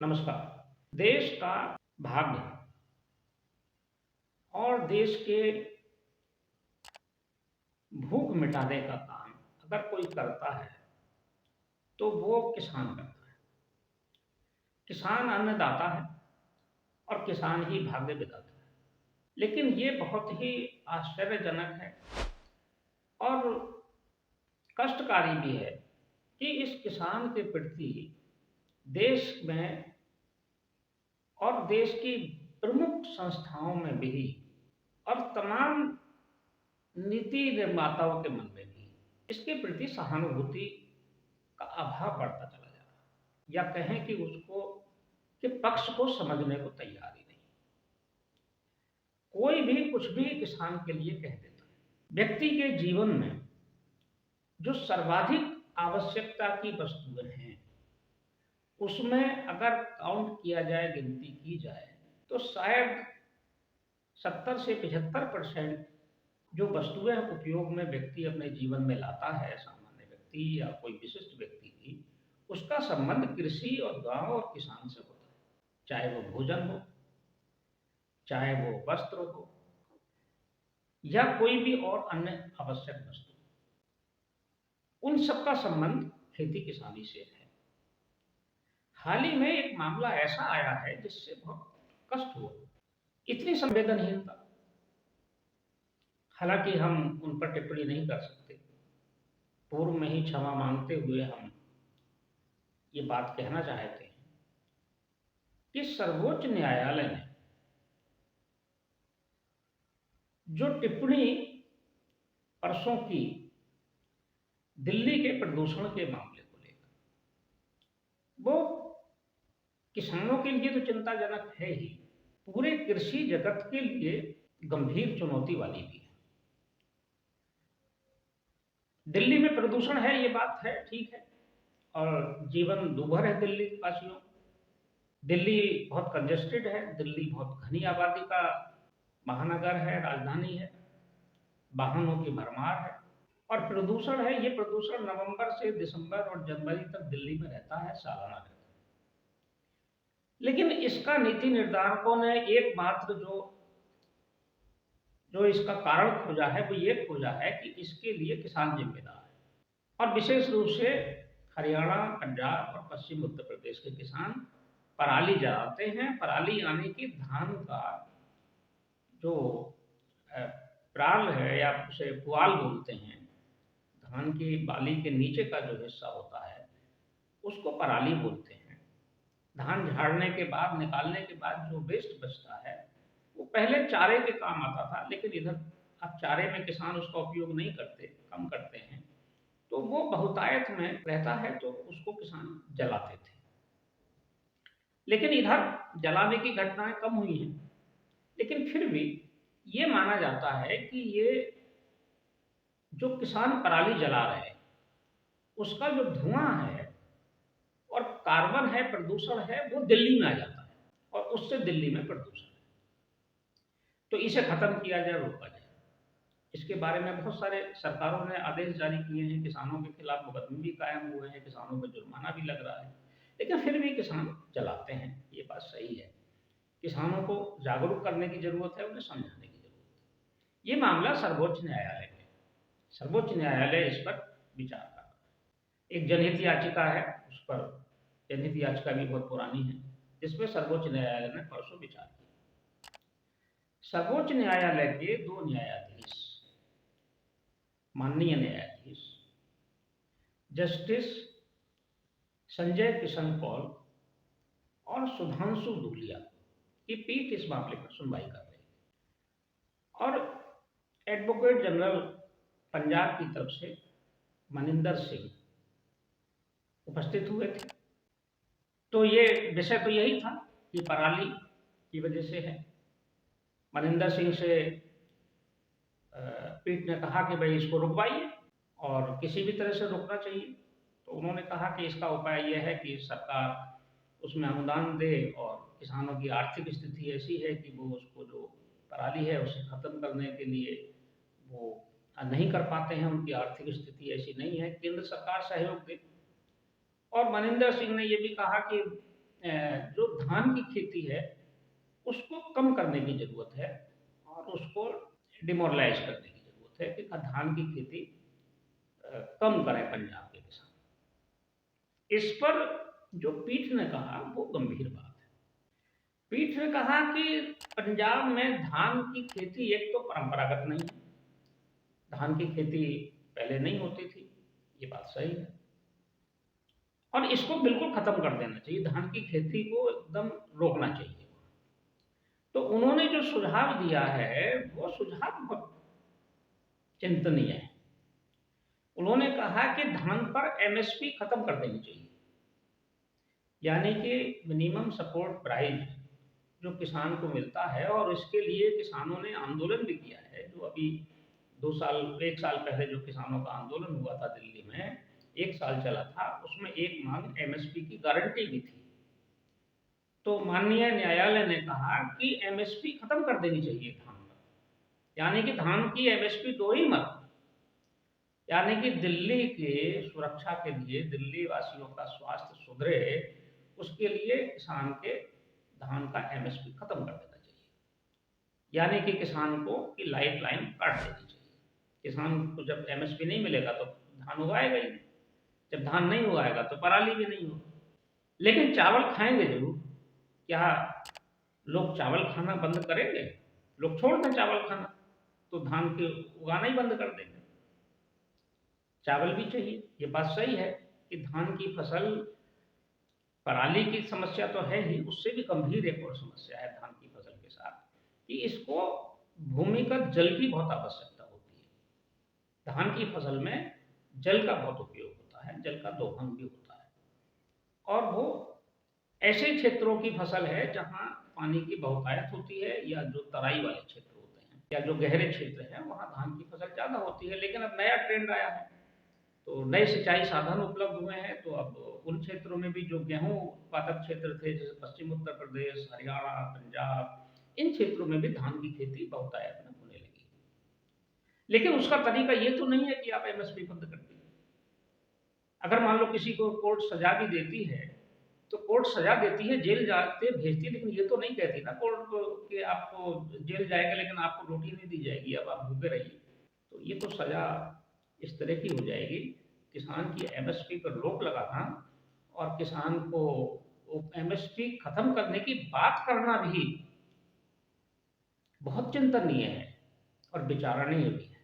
नमस्कार। देश का भाग्य और देश के भूख मिटाने का काम अगर कोई करता है तो वो किसान करता है। किसान अन्नदाता है और किसान ही भाग्य विधाता है। लेकिन ये बहुत ही आश्चर्यजनक है और कष्टकारी भी है कि इस किसान के प्रति देश में और देश की प्रमुख संस्थाओं में भी और तमाम नीति निर्माताओं के मन में भी इसके प्रति सहानुभूति का अभाव बढ़ता चला जा रहा है, या कहें कि उसको के पक्ष को समझने को तैयार ही नहीं। कोई भी कुछ भी किसान के लिए कह देता है। व्यक्ति के जीवन में जो सर्वाधिक आवश्यकता की वस्तुएं हैं उसमें अगर काउंट किया जाए, गिनती की जाए, तो शायद 70 से 75% जो वस्तुएं उपयोग में व्यक्ति अपने जीवन में लाता है, सामान्य व्यक्ति या कोई विशिष्ट व्यक्ति भी, उसका संबंध कृषि और गांव और किसान से होता है। चाहे वो भोजन हो, चाहे वो वस्त्र हो, या कोई भी और अन्य आवश्यक वस्तु, उन सबका संबंध खेती किसानी से है। हाल ही में एक मामला ऐसा आया है जिससे बहुत कष्ट हुआ। इतनी संवेदनहीनता, हालांकि हम उन पर टिप्पणी नहीं कर सकते। पूर्व में ही क्षमा मांगते हुए हम ये बात कहना चाहते हैं कि सर्वोच्च न्यायालय ने जो टिप्पणी परसों की दिल्ली के प्रदूषण के मामले को लेकर, वो किसानों के लिए तो चिंताजनक है ही, पूरे कृषि जगत के लिए गंभीर चुनौती वाली भी है। दिल्ली में प्रदूषण है, ये बात है, ठीक है, और जीवन दूभर है दिल्ली वासियों। दिल्ली बहुत कंजेस्टेड है, दिल्ली बहुत घनी आबादी का महानगर है, राजधानी है, वाहनों की भरमार है और प्रदूषण है। ये प्रदूषण नवंबर से दिसंबर और जनवरी तक दिल्ली में रहता है, सालाना रहता है। लेकिन इसका नीति निर्धारकों ने एकमात्र जो जो इसका कारण खोजा है वो ये खोजा है कि इसके लिए किसान जिम्मेदार है, और विशेष रूप से हरियाणा, पंजाब और पश्चिम उत्तर प्रदेश के किसान पराली जलाते हैं। पराली यानी कि धान का जो अ, प्राल है, या उसे पुआल बोलते हैं, धान की बाली के नीचे का जो हिस्सा होता है उसको पराली बोलते हैं। धान झाड़ने के बाद, निकालने के बाद जो वेस्ट बचता है वो पहले चारे के काम आता था, लेकिन इधर अब चारे में किसान उसका उपयोग नहीं करते, कम करते हैं, तो वो बहुतायत में रहता है तो उसको किसान जलाते थे। लेकिन इधर जलाने की घटनाएं कम हुई हैं, लेकिन फिर भी ये माना जाता है कि ये जो किसान पराली जला रहे हैं उसका जो धुआं है और कार्बन है, प्रदूषण है, वो दिल्ली में आ जाता है और उससे दिल्ली में प्रदूषण है। तो इसे खत्म किया जाए, रोका जाए। इसके बारे में बहुत सारे सरकारों ने आदेश जारी किए हैं, किसानों के खिलाफ मुकदमे भी कायम हुए हैं, किसानों पर जुर्माना भी लग रहा है, लेकिन फिर भी किसान जलाते हैं। ये बात सही है, किसानों को जागरूक करने की जरूरत है, उन्हें समझाने की जरूरत है। ये मामला सर्वोच्च न्यायालय में, सर्वोच्च न्यायालय इस पर विचार कर रहा है। एक जनहित याचिका है, उस पर जनहित याचिका भी बहुत पुरानी है, जिसमें सर्वोच्च न्यायालय ने परसों विचार किया। सर्वोच्च न्यायालय के दो न्यायाधीश, माननीय न्यायाधीश जस्टिस संजय किशन कौल और सुधांशु धूलिया की पीठ इस मामले पर सुनवाई कर रही है, और एडवोकेट जनरल पंजाब की तरफ से मनिंदर सिंह उपस्थित हुए थे। तो ये विषय तो यही था कि पराली की वजह से है। मनिंदर सिंह से पीठ ने कहा कि भाई इसको रुकवाइए और किसी भी तरह से रोकना चाहिए। तो उन्होंने कहा कि इसका उपाय यह है कि सरकार उसमें अनुदान दे, और किसानों की आर्थिक स्थिति ऐसी है कि वो उसको जो पराली है उसे ख़त्म करने के लिए वो नहीं कर पाते हैं, उनकी आर्थिक स्थिति ऐसी नहीं है, केंद्र सरकार सहयोग दे। और मनिंदर सिंह ने ये भी कहा कि जो धान की खेती है उसको कम करने की ज़रूरत है और उसको डिमोरलाइज़ करने की ज़रूरत है कि धान की खेती कम करें पंजाब के किसान। इस पर जो पीठ ने कहा वो गंभीर बात है। पीठ ने कहा कि पंजाब में धान की खेती एक तो परंपरागत नहीं है, धान की खेती पहले नहीं होती थी, ये बात सही है, और इसको बिल्कुल खत्म कर देना चाहिए, धान की खेती को एकदम रोकना चाहिए। तो उन्होंने जो सुझाव दिया है वो सुझाव बहुत चिंतनीय है। उन्होंने कहा कि धान पर एमएसपी खत्म कर देनी चाहिए, यानी कि मिनिमम सपोर्ट प्राइस जो किसान को मिलता है, और इसके लिए किसानों ने आंदोलन भी किया है। जो अभी 1 साल पहले जो किसानों का आंदोलन हुआ था दिल्ली में, 1 साल चला था, उसमें एक मांग एमएसपी की गारंटी भी थी। तो माननीय न्यायालय ने कहा कि एमएसपी खत्म कर देनी चाहिए धान पर, यानी कि धान की एमएसपी दो ही मत, यानी कि दिल्ली की सुरक्षा के लिए, दिल्ली वासियों का स्वास्थ्य सुधरे, उसके लिए किसान के धान का एमएसपी खत्म कर देना चाहिए, यानी कि किसान को की लाइफ लाइन काट देनी चाहिए। किसान को जब एमएसपी नहीं मिलेगा तो धान उगाएगा ही नहीं, जब धान नहीं उगाएगा तो पराली भी नहीं होगी। लेकिन चावल खाएंगे जरूर। क्या लोग चावल खाना बंद करेंगे? लोग छोड़ दें चावल खाना तो धान के उगाना ही बंद कर देंगे। चावल भी चाहिए, ये बात सही है कि धान की फसल, पराली की समस्या तो है ही, उससे भी गंभीर एक और समस्या है धान की फसल के साथ कि इसको भूमिगत जल की बहुत आवश्यकता होती है। धान की फसल में जल का बहुत उपयोग होता है, जल का दोहन भी होता है, और वो ऐसे क्षेत्रों की फसल है जहाँ पानी की बहुतायत होती है, या जो तराई वाले क्षेत्र होते हैं या जो गहरे क्षेत्र हैं वहाँ धान की फसल ज़्यादा होती है। लेकिन अब नया ट्रेंड आया है, तो नए सिंचाई साधन उपलब्ध हुए हैं, तो अब उन क्षेत्रों में भी जो गेहूं उत्पादक क्षेत्र थे, जैसे पश्चिम उत्तर प्रदेश, हरियाणा, पंजाब, इन क्षेत्रों में भी धान की खेती बहुतायत में होने लगी। लेकिन उसका तरीका ये तो नहीं है कि आप एमएसपी बंद कर दीजिए। अगर मान लो किसी को कोर्ट सजा भी देती है, तो कोर्ट सजा देती है, जेल जाते भेजती है, लेकिन ये तो नहीं कहती ना कोर्ट को कि आपको जेल जाएगा लेकिन आपको रोटी नहीं दी जाएगी, अब आप भूखे रहिए। तो ये तो सजा इस तरह की हो जाएगी। किसान की एमएसपी पर रोक लगाना और किसान को एमएसपी खत्म करने की बात करना भी बहुत चिंतनीय है और विचारणीय भी है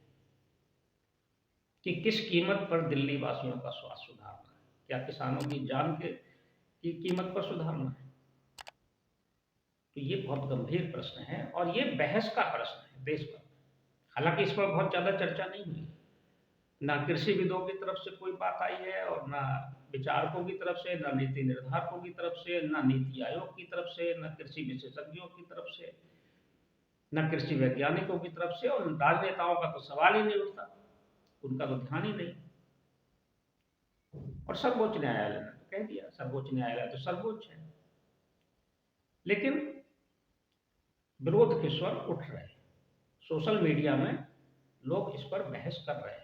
कि किस कीमत पर दिल्ली वासियों का स्वास्थ्य सुधारना है। क्या किसानों की जान की कीमत पर सुधारना है? तो ये बहुत गंभीर प्रश्न है और ये बहस का प्रश्न है देश भर। हालांकि इस पर बहुत ज़्यादा चर्चा नहीं हुई, ना कृषिविदों की तरफ से कोई बात आई है, और ना विचारकों की तरफ से, ना नीति निर्धारकों की तरफ से, ना नीति आयोग की तरफ से, ना कृषि विशेषज्ञों की तरफ से, ना कृषि वैज्ञानिकों की तरफ से, और राजनेताओं का तो सवाल ही नहीं उठता, उनका तो ध्यान ही नहीं। और सर्वोच्च न्यायालय ने तो कह दिया, सर्वोच्च न्यायालय तो सर्वोच्च है, लेकिन विरोध के स्वर उठ रहे हैं। सोशल मीडिया में लोग इस पर बहस कर रहे हैं,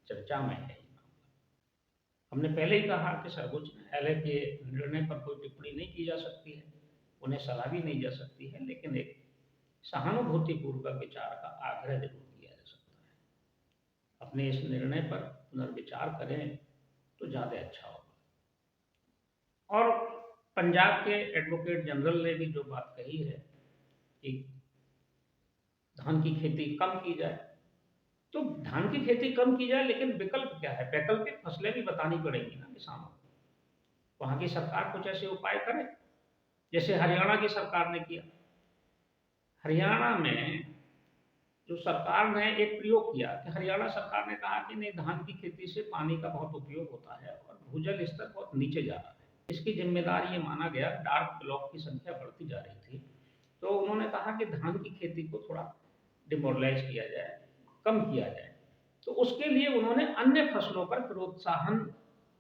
चर्चा में है। हमने पहले ही कहा कि सर्वोच्च न्यायालय के निर्णय पर कोई टिप्पणी नहीं की जा सकती है, उन्हें सलाह भी नहीं जा सकती है, लेकिन एक सहानुभूतिपूर्वक विचार का आग्रह जरूर किया जा सकता है। अपने इस निर्णय पर पुनर्विचार करें तो ज़्यादा अच्छा होगा। और पंजाब के एडवोकेट जनरल ने भी जो बात कही है कि धान की खेती कम की जाए, तो धान की खेती कम की जाए, लेकिन विकल्प क्या है? वैकल्पिक फसलें भी बतानी पड़ेगी ना किसानों को। वहाँ की सरकार कुछ ऐसे उपाय करे जैसे हरियाणा की सरकार ने किया। हरियाणा में जो सरकार ने एक प्रयोग किया कि हरियाणा सरकार ने कहा कि नहीं, धान की खेती से पानी का बहुत उपयोग होता है और भूजल स्तर बहुत नीचे जा रहा है। इसकी जिम्मेदार ये माना गया, डार्क ब्लॉक की संख्या बढ़ती जा रही थी, तो उन्होंने कहा कि धान की खेती को थोड़ा डिमोरलाइज किया जाए, कम किया जाए। तो उसके लिए उन्होंने अन्य फसलों पर प्रोत्साहन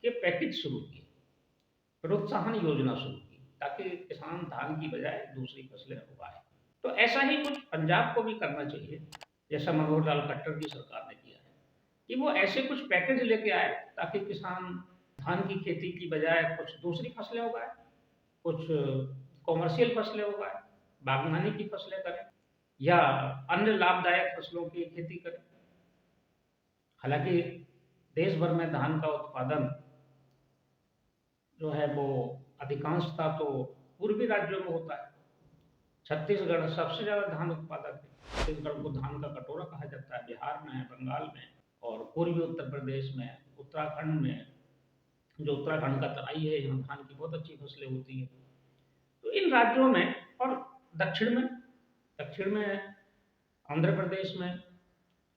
के पैकेज शुरू किए, प्रोत्साहन योजना शुरू की, ताकि किसान धान की बजाय दूसरी फसलें उगाए। तो ऐसा ही कुछ पंजाब को भी करना चाहिए, जैसा मनोहर लाल खट्टर की सरकार ने किया है, कि वो ऐसे कुछ पैकेज लेके आए ताकि किसान धान की खेती की बजाय कुछ दूसरी फसलें उगाए। कुछ कॉमर्शियल फसलें उगाएं, बागवानी की फसलें करें या अन्य लाभदायक फसलों की खेती करें। हालांकि देश भर में धान का उत्पादन जो है वो अधिकांशतः तो पूर्वी राज्यों में होता है। छत्तीसगढ़ सबसे ज़्यादा धान उत्पादक है। छत्तीसगढ़ को धान का कटोरा कहा जाता है। बिहार में, बंगाल में और पूर्वी उत्तर प्रदेश में, उत्तराखंड में, जो उत्तराखंड का तराई है, यहाँ धान की बहुत अच्छी फसलें होती हैं। तो इन राज्यों में और दक्षिण में आंध्र प्रदेश में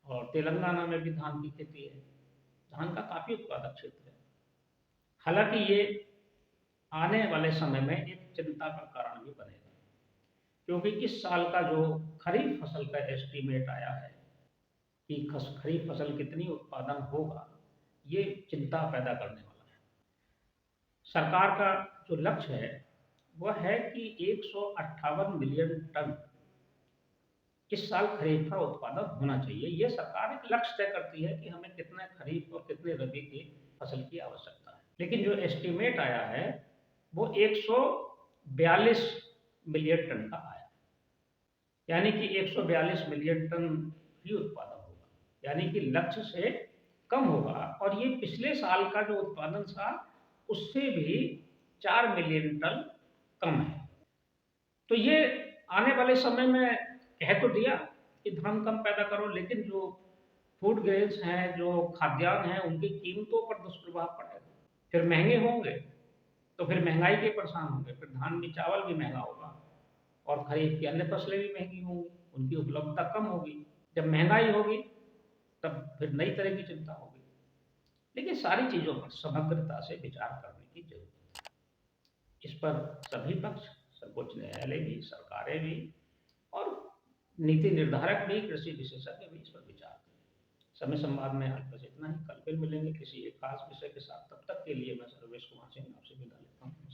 और तेलंगाना में भी धान की खेती है। धान का काफ़ी उत्पादक क्षेत्र है। हालांकि ये आने वाले समय में एक चिंता का कारण भी बनेगा, क्योंकि इस साल का जो खरीफ फसल का एस्टीमेट आया है कि खरीफ फसल कितनी उत्पादन होगा, ये चिंता पैदा करने वाला है। सरकार का जो लक्ष्य है वह है कि 158 मिलियन टन इस साल खरीफ का उत्पादन होना चाहिए। ये सरकार एक लक्ष्य तय करती है कि हमें कितने खरीफ और कितने रबी की फसल की आवश्यकता है, लेकिन जो एस्टीमेट आया है वो 142 मिलियन टन का आया, यानी कि 142 मिलियन टन ही उत्पादन होगा, यानी कि लक्ष्य से कम होगा। और ये पिछले साल का जो उत्पादन था उससे भी 4 मिलियन टन कम है। तो ये आने वाले समय में कह तो दिया कि धान कम पैदा करो, लेकिन जो फूड ग्रेन्स हैं, जो खाद्यान्न हैं, उनकी कीमतों पर दुष्प्रभाव पड़ेगा। फिर महंगे होंगे तो फिर महंगाई के परेशान होंगे, फिर धान भी, चावल भी महंगा होगा और खरीफ की अन्य फसलें भी महंगी होंगी, उनकी उपलब्धता कम होगी। जब महंगाई होगी तब फिर नई तरह की चिंता होगी। लेकिन सारी चीज़ों पर समग्रता से विचार करने की जरूरत है। इस पर सभी पक्ष, सर्वोच्च न्यायालय भी, सरकारें भी और नीति निर्धारक भी, कृषि विशेषज्ञ भी इस पर विचार करें। समय संवाद में आज बस इतना ही। कल फिर मिलेंगे किसी एक खास विषय के साथ। तब तक के लिए मैं सर्वेश कुमार सिंह आपसे विदा लेता हूँ।